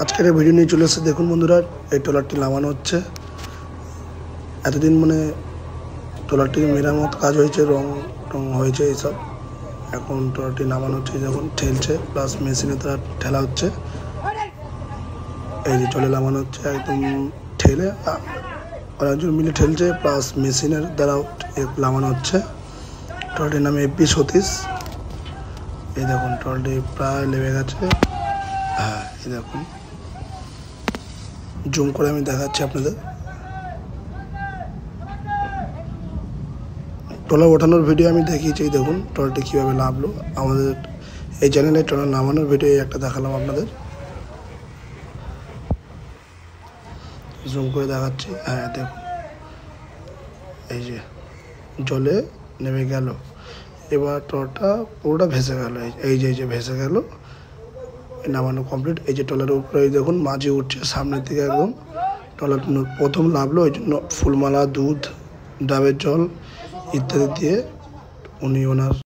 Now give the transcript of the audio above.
আজকের এই ভিডিও নিয়ে চলে এসেছে। দেখুন বন্ধুরা, এই ট্রলারটি নামানো হচ্ছে। এতদিন ট্রলারটির মেরামত কাজ হয়েছে, রং হয়েছে এইসব। এখন ট্রলারটি নামানো হচ্ছে, যখন ঠেলছে প্লাস মেশিনে তারা ঠেলা হচ্ছে। এই যে ট্রলে নামানো হচ্ছে, একদম ঠেলে অনেকজন মিলে ঠেলছে, প্লাস মেশিনের দ্বারাও নামানো হচ্ছে। ট্রলারটির নাম FB সতীশ। এই দেখুন ট্রলারটি প্রায় লেগে গেছে। হ্যাঁ, এই দেখুন, জুম করে আমি দেখাচ্ছি আপনাদের। ট্রলার ওঠানোর ভিডিও আমি দেখিয়েছি। দেখুন ট্রলারটি কীভাবে নামলো। আমাদের এই চ্যানেলে ট্রলার নামানোর ভিডিও একটা দেখালাম আপনাদের, জুম করে দেখাচ্ছি। হ্যাঁ দেখুন, এই যে জলে নেমে গেল। এবার ট্রলারটা পুরোটা ভেসে গেল। এই যে ভেসে গেল, নামানো কমপ্লিট। এই যে ট্রলারের উপরে দেখুন মাঝি উঠছে সামনের দিকে একদম। ট্রলার প্রথম নামলো, ওই জন্য ফুলমালা, দুধ, ডাবের জল ইত্যাদি দিয়ে উনি ওনার